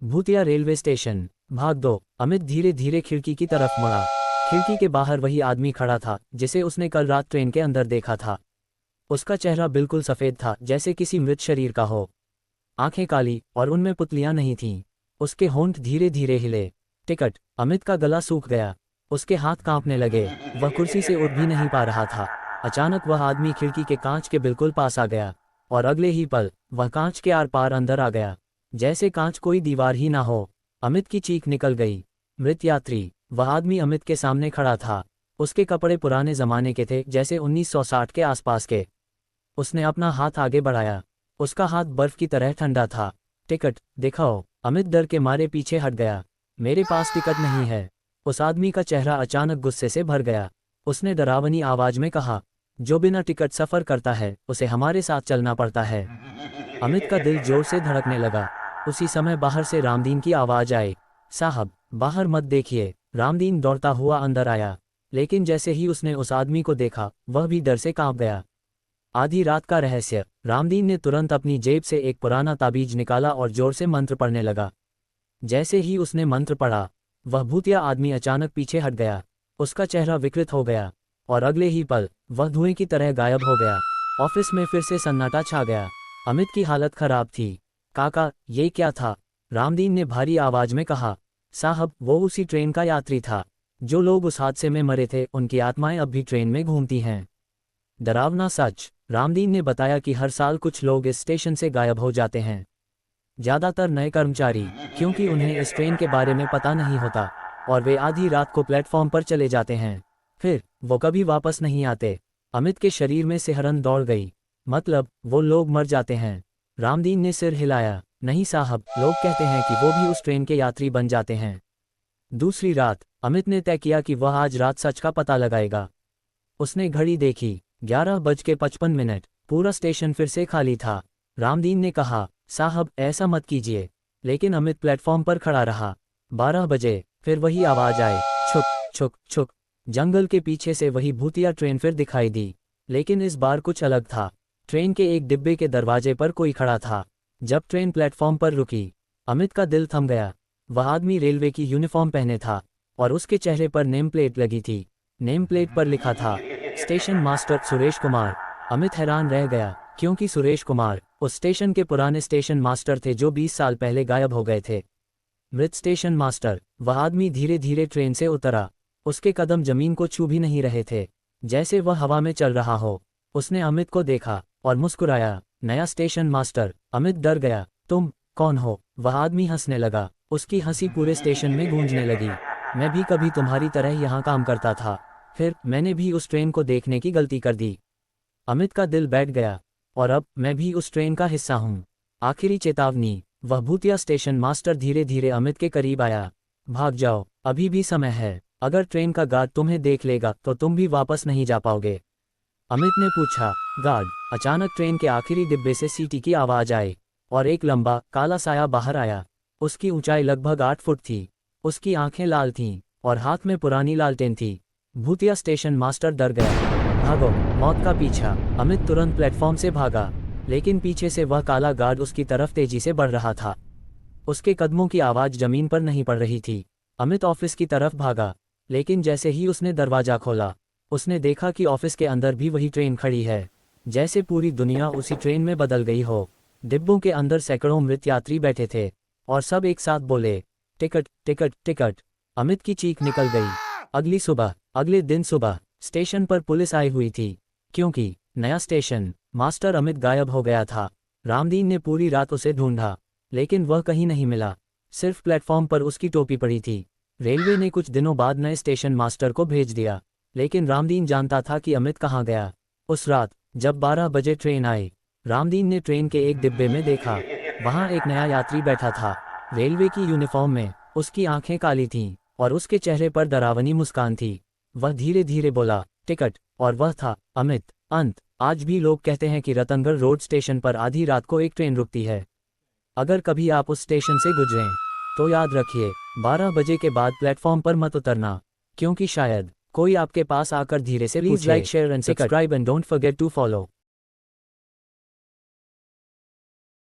भूतिया railway station. भाग दो। अमित धीरे धीरे खिड़की की तरफ मुड़ा। खिड़की के बाहर वही आदमी खड़ा था जिसे उसने कल रात ट्रेन के अंदर देखा था। उसका चेहरा बिल्कुल सफ़ेद था, जैसे किसी मृत शरीर का हो। आंखें काली और उनमें पुतलियां नहीं थीं। उसके होंठ धीरे धीरे हिले। टिकट। अमित का गला सूख गया। उसके हाथ कांपने लगे। वह कुर्सी से उठ भी नहीं पा रहा था। अचानक वह आदमी खिड़की के कांच के बिल्कुल पास आ गया और अगले ही पल वह कांच के आर पार अंदर आ गया, जैसे कांच कोई दीवार ही ना हो। अमित की चीख निकल गई। मृत यात्री। वह आदमी अमित के सामने खड़ा था। उसके कपड़े पुराने जमाने के थे, जैसे 1960 के आसपास के। उसने अपना हाथ आगे बढ़ाया। उसका हाथ बर्फ की तरह ठंडा था। टिकट दिखाओ। अमित डर के मारे पीछे हट गया। मेरे पास टिकट नहीं है। उस आदमी का चेहरा अचानक गुस्से से भर गया। उसने डरावनी आवाज में कहा, जो बिना टिकट सफर करता है उसे हमारे साथ चलना पड़ता है। अमित का दिल जोर से धड़कने लगा। उसी समय बाहर से रामदीन की आवाज आई, साहब बाहर मत देखिए। रामदीन दौड़ता हुआ अंदर आया, लेकिन जैसे ही उसने उस आदमी को देखा वह भी डर से कांप गया। आधी रात का रहस्य। रामदीन ने तुरंत अपनी जेब से एक पुराना ताबीज निकाला और जोर से मंत्र पढ़ने लगा। जैसे ही उसने मंत्र पढ़ा, वह भूतिया आदमी अचानक पीछे हट गया। उसका चेहरा विकृत हो गया और अगले ही पल वह धुएं की तरह गायब हो गया। ऑफिस में फिर से सन्नाटा छा गया। अमित की हालत खराब थी। काका, ये क्या था? रामदीन ने भारी आवाज में कहा। साहब, वो उसी ट्रेन का यात्री था। जो लोग उस हादसे में मरे थे उनकी आत्माएं अब भी ट्रेन में घूमती हैं। डरावना सच। रामदीन ने बताया कि हर साल कुछ लोग इस स्टेशन से गायब हो जाते हैं। ज़्यादातर नए कर्मचारी, क्योंकि उन्हें इस ट्रेन के बारे में पता नहीं होता और वे आधी रात को प्लेटफॉर्म पर चले जाते हैं। फिर वो कभी वापस नहीं आते। अमित के शरीर में सिहरन दौड़ गई। मतलब वो लोग मर जाते हैं? रामदीन ने सिर हिलाया। नहीं साहब, लोग कहते हैं कि वो भी उस ट्रेन के यात्री बन जाते हैं। दूसरी रात। अमित ने तय किया कि वह आज रात सच का पता लगाएगा। उसने घड़ी देखी। 11:55। पूरा स्टेशन फिर से खाली था। रामदीन ने कहा, साहब ऐसा मत कीजिए। लेकिन अमित प्लेटफॉर्म पर खड़ा रहा। 12 बजे। फिर वही आवाज आई, छुक छुक छुक। जंगल के पीछे से वही भूतिया ट्रेन फिर दिखाई दी, लेकिन इस बार कुछ अलग था। ट्रेन के एक डिब्बे के दरवाजे पर कोई खड़ा था। जब ट्रेन प्लेटफॉर्म पर रुकी, अमित का दिल थम गया। वह आदमी रेलवे की यूनिफॉर्म पहने था और उसके चेहरे पर नेम प्लेट लगी थी। नेम प्लेट पर लिखा था, स्टेशन मास्टर सुरेश कुमार। अमित हैरान रह गया, क्योंकि सुरेश कुमार उस स्टेशन के पुराने स्टेशन मास्टर थे जो 20 साल पहले गायब हो गए थे। मृत स्टेशन मास्टर। वह आदमी धीरे धीरे ट्रेन से उतरा। उसके कदम जमीन को छू भी नहीं रहे थे, जैसे वह हवा में चल रहा हो। उसने अमित को देखा और मुस्कुराया। नया स्टेशन मास्टर। अमित डर गया। तुम कौन हो? वह आदमी हंसने लगा। उसकी हंसी पूरे स्टेशन में गूंजने लगी। मैं भी कभी तुम्हारी तरह यहाँ काम करता था। फिर मैंने भी उस ट्रेन को देखने की गलती कर दी। अमित का दिल बैठ गया। और अब मैं भी उस ट्रेन का हिस्सा हूँ। आखिरी चेतावनी। वह भूतिया स्टेशन मास्टर धीरे धीरे अमित के करीब आया। भाग जाओ, अभी भी समय है। अगर ट्रेन का गार्ड तुम्हें देख लेगा तो तुम भी वापस नहीं जा पाओगे। अमित ने पूछा, गार्ड? अचानक ट्रेन के आखिरी डिब्बे से सीटी की आवाज आई और एक लंबा काला साया बाहर आया। उसकी ऊंचाई लगभग 8 फुट थी। उसकी आंखें लाल थीं और हाथ में पुरानी लालटेन थी। भूतिया स्टेशन मास्टर डर गया। भागो, मौत का पीछा। अमित तुरंत प्लेटफॉर्म से भागा, लेकिन पीछे से वह काला गार्ड उसकी तरफ तेजी से बढ़ रहा था। उसके कदमों की आवाज जमीन पर नहीं पड़ रही थी। अमित ऑफिस की तरफ भागा, लेकिन जैसे ही उसने दरवाजा खोला, उसने देखा कि ऑफिस के अंदर भी वही ट्रेन खड़ी है, जैसे पूरी दुनिया उसी ट्रेन में बदल गई हो। डिब्बों के अंदर सैकड़ों मृत यात्री बैठे थे और सब एक साथ बोले, टिकट टिकट टिकट। अमित की चीख निकल गई। अगले दिन सुबह स्टेशन पर पुलिस आई हुई थी, क्योंकि नया स्टेशन मास्टर अमित गायब हो गया था। रामदीन ने पूरी रात उसे ढूंढा, लेकिन वह कहीं नहीं मिला। सिर्फ प्लेटफॉर्म पर उसकी टोपी पड़ी थी। रेलवे ने कुछ दिनों बाद नए स्टेशन मास्टर को भेज दिया, लेकिन रामदीन जानता था कि अमित कहाँ गया। उस रात जब 12 बजे ट्रेन आई, रामदीन ने ट्रेन के एक डिब्बे में देखा। वहाँ एक नया यात्री बैठा था, रेलवे की यूनिफॉर्म में। उसकी आंखें काली थीं और उसके चेहरे पर डरावनी मुस्कान थी। वह धीरे धीरे बोला, टिकट। और वह था अमित। अंत। आज भी लोग कहते हैं कि रतनगढ़ रोड स्टेशन पर आधी रात को एक ट्रेन रुकती है। अगर कभी आप उस स्टेशन से गुजरें तो याद रखिए, 12 बजे के बाद प्लेटफॉर्म पर मत उतरना, क्योंकि शायद कोई आपके पास आकर धीरे से पूछे। Please like, share and subscribe and don't forget to follow.